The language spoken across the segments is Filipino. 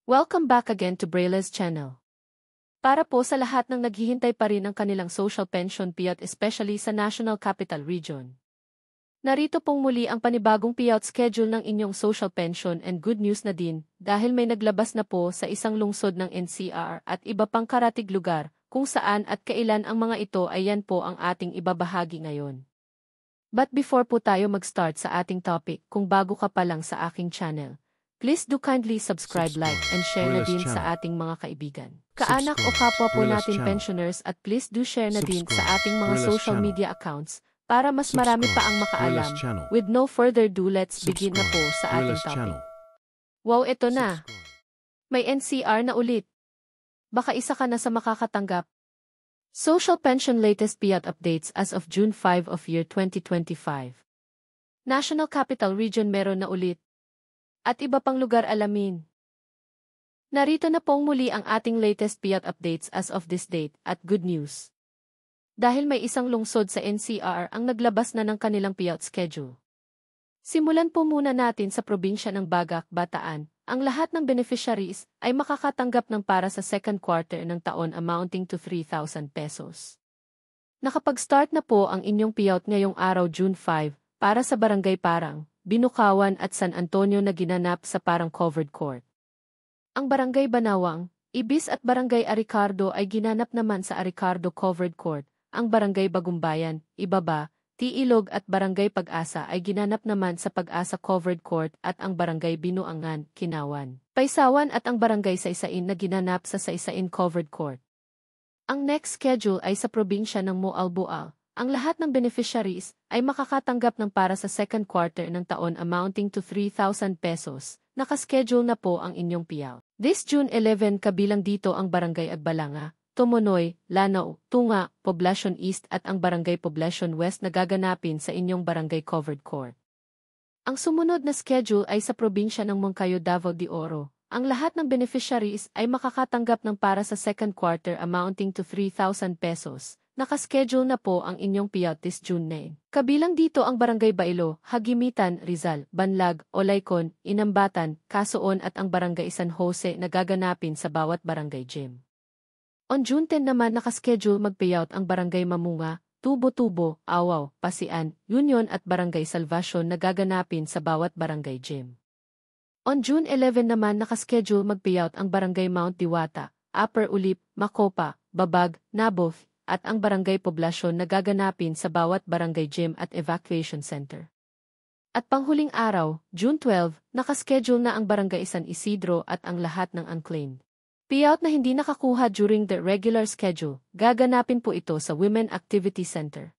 Welcome back again to Braile's channel. Para po sa lahat ng naghihintay pa rin ng kanilang social pension payout especially sa National Capital Region. Narito pong muli ang panibagong payout schedule ng inyong social pension and good news na din dahil may naglabas na po sa isang lungsod ng NCR at iba pang karatig lugar kung saan at kailan ang mga ito ay yan po ang ating ibabahagi ngayon. But before po tayo mag-start sa ating topic, kung bago ka pa lang sa aking channel, please do kindly subscribe, like, and share na din sa ating mga kaibigan, kaanak o kapwa po natin pensioners at please do share na din sa ating mga social media accounts para mas marami pa ang makaalam. With no further ado, let's begin na po sa ating topic. Wow, eto na! May NCR na ulit. Baka isa ka na sa makakatanggap. Social Pension latest payout updates as of June 5 of year 2025. National Capital Region meron na ulit. At iba pang lugar alamin. Narito na pong muli ang ating latest payout updates as of this date at good news. Dahil may isang lungsod sa NCR ang naglabas na ng kanilang payout schedule. Simulan po muna natin sa probinsya ng Bagak, Bataan. Ang lahat ng beneficiaries ay makakatanggap ng para sa second quarter ng taon amounting to 3,000 pesos. Nakapag-start na po ang inyong payout ngayong araw June 5 para sa Barangay Parang, Binukawan at San Antonio na ginanap sa Parang Covered Court. Ang Barangay Banawang, Ibis at Barangay Aricardo ay ginanap naman sa Aricardo Covered Court. Ang Barangay Bagumbayan, Ibaba, Tiilog at Barangay Pag-asa ay ginanap naman sa Pag-asa Covered Court at ang Barangay Binuangan, Kinawan, Paisawan at ang Barangay Saysain na ginanap sa Saysain Covered Court. Ang next schedule ay sa probinsya ng Moalboal. Ang lahat ng beneficiaries ay makakatanggap ng para sa second quarter ng taon amounting to 3,000 pesos. Nakaschedule na po ang inyong payout. This June 11 kabilang dito ang Barangay Agbalanga, Tomonoy, Lanao, Tunga, Poblacion East at ang Barangay Poblacion West na gaganapin sa inyong Barangay Covered Court. Ang sumunod na schedule ay sa probinsya ng Moncayo, Davao de Oro. Ang lahat ng beneficiaries ay makakatanggap ng para sa second quarter amounting to 3,000 pesos. Nakaschedule na po ang inyong payout this June 9. Kabilang dito ang Barangay Bailo, Hagimitan, Rizal, Banlag, Olaycon, Inambatan, Kasoon at ang Barangay San Jose na gaganapin sa bawat barangay gym. On June 10 naman nakaschedule mag-payout ang Barangay Mamunga, Tubo-Tubo, Awaw, Pasian, Union at Barangay Salvacion na gaganapin sa bawat barangay gym. On June 11 naman nakaschedule mag-payout ang Barangay Mount Diwata, Upper Ulip, Macopa, Babag, Naboth, at ang Barangay Poblacion na gaganapin sa bawat barangay gym at evacuation center. At panghuling araw, June 12, nakaschedule na ang Barangay San Isidro at ang lahat ng unclaimed payout na hindi nakakuha during the regular schedule, gaganapin po ito sa Women Activity Center.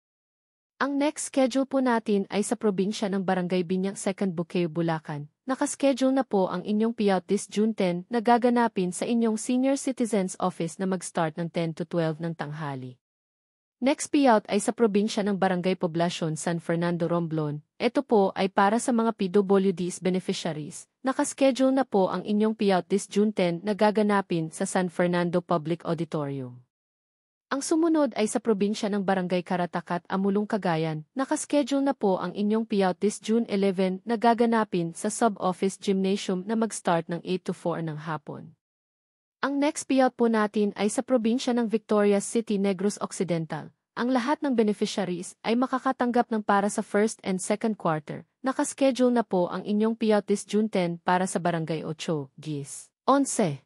Ang next schedule po natin ay sa probinsya ng Barangay Binyang 2nd Bukeo, Bulacan. Nakaschedule na po ang inyong payout this June 10 na gaganapin sa inyong Senior Citizens Office na mag-start ng 10 to 12 ng tanghali. Next payout ay sa probinsya ng Barangay Poblacion, San Fernando, Romblon. Ito po ay para sa mga PWDs beneficiaries. Nakaschedule na po ang inyong payout this June 10 na gaganapin sa San Fernando Public Auditorium. Ang sumunod ay sa probinsya ng Barangay Karatakat, Amulong, Cagayan. Nakaschedule na po ang inyong payout this June 11 na gaganapin sa Sub-Office Gymnasium na mag-start ng 8 to 4 ng hapon. Ang next payout po natin ay sa probinsya ng Victorias City, Negros Occidental. Ang lahat ng beneficiaries ay makakatanggap ng para sa first and second quarter. Nakaschedule na po ang inyong payout this June 10 para sa Barangay 8, GIS, 11,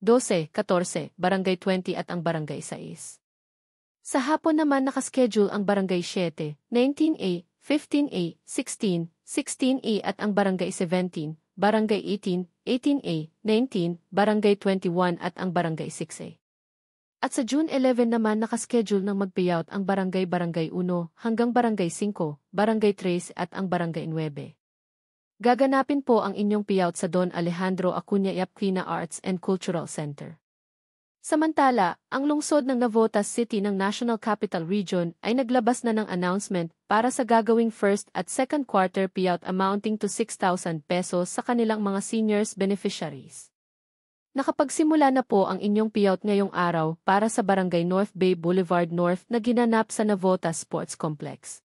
12, 14, Barangay 20 at ang Barangay 6. Sa hapon naman nakaschedule ang Barangay 7, 19A, 15A, 16, 16A at ang Barangay 17, Barangay 18, 18A, 19, Barangay 21 at ang Barangay 6A. At sa June 11 naman nakaschedule ng mag-payout ang Barangay 1 hanggang Barangay 5, Barangay 3 at ang Barangay 9. Gaganapin po ang inyong payout sa Don Alejandro Acuña Yapquina Arts and Cultural Center. Samantala, ang lungsod ng Navotas City ng National Capital Region ay naglabas na ng announcement para sa gagawing first at second quarter payout amounting to 6,000 pesos sa kanilang mga seniors beneficiaries. Nakapagsimula na po ang inyong payout ngayong araw para sa Barangay North Bay Boulevard North na ginanap sa Navotas Sports Complex.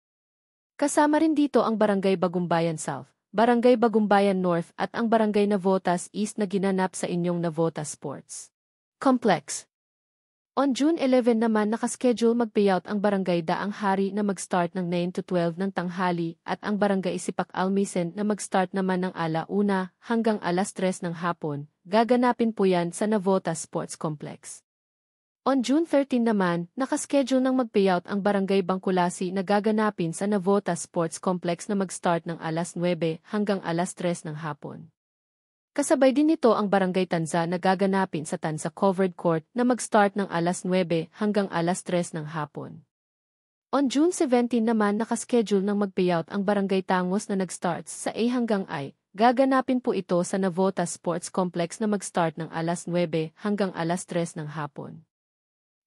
Kasama rin dito ang Barangay Bagumbayan South, Barangay Bagumbayan North at ang Barangay Navotas East na ginanap sa inyong Navotas Sports Complex. On June 11 naman nakaschedule mag-payout ang Barangay Daang Hari na mag-start ng 9 to 12 ng tanghali at ang Barangay Isipak Almisen na mag-start naman ng 1:00 hanggang 3:00 ng hapon. Gaganapin po yan sa Navotas Sports Complex. On June 13 naman, nakaschedule ng mag-payout ang Barangay Bangkulasi na gaganapin sa Navotas Sports Complex na mag-start ng 9:00 hanggang 3:00 ng hapon. Kasabay din nito ang Barangay Tanza na gaganapin sa Tanza Covered Court na mag-start ng 9:00 hanggang 3:00 ng hapon. On June 17 naman nakaschedule ng mag-payout ang Barangay Tangos na nag-start sa A hanggang I. Gaganapin po ito sa Navotas Sports Complex na mag-start ng 9:00 hanggang 3:00 ng hapon.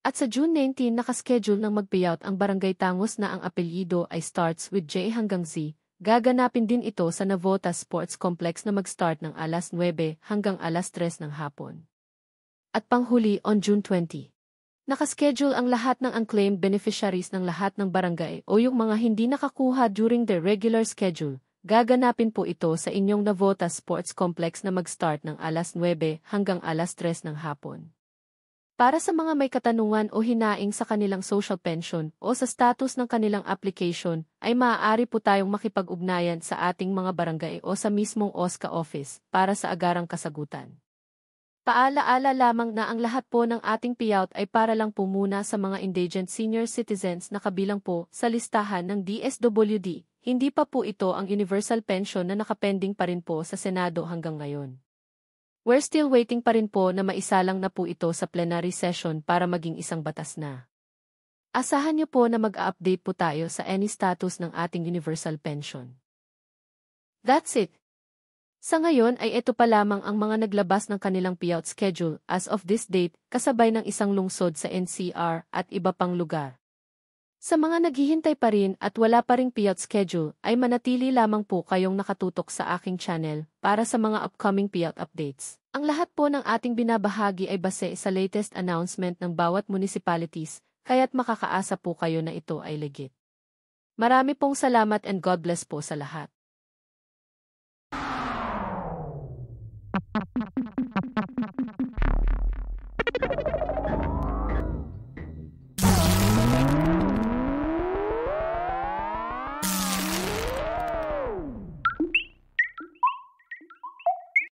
At sa June 19 nakaschedule ng mag-payout ang Barangay Tangos na ang apelyido ay starts with J hanggang Z. Gaganapin din ito sa Navotas Sports Complex na mag-start ng 9:00 hanggang 3:00 ng hapon. At panghuli on June 20. Nakaschedule ang lahat ng unclaimed beneficiaries ng lahat ng barangay o yung mga hindi nakakuha during their regular schedule. Gaganapin po ito sa inyong Navotas Sports Complex na mag-start ng 9:00 hanggang 3:00 ng hapon. Para sa mga may katanungan o hinaing sa kanilang social pension o sa status ng kanilang application, ay maaari po tayong makipag-ugnayan sa ating mga barangay o sa mismong OSCA office para sa agarang kasagutan. Paalaala lamang na ang lahat po ng ating payout ay para lang po muna sa mga indigent senior citizens na kabilang po sa listahan ng DSWD, hindi pa po ito ang universal pension na nakapending pa rin po sa Senado hanggang ngayon. We're still waiting pa rin po na maisalang na po ito sa plenary session para maging isang batas na. Asahan niyo po na mag-update po tayo sa any status ng ating universal pension. That's it. Sa ngayon ay ito pa lamang ang mga naglabas ng kanilang payout schedule as of this date kasabay ng isang lungsod sa NCR at iba pang lugar. Sa mga naghihintay pa rin at wala pa ring payout schedule ay manatili lamang po kayong nakatutok sa aking channel para sa mga upcoming payout updates. Ang lahat po ng ating binabahagi ay base sa latest announcement ng bawat municipalities, kaya't makakaasa po kayo na ito ay legit. Marami pong salamat and God bless po sa lahat.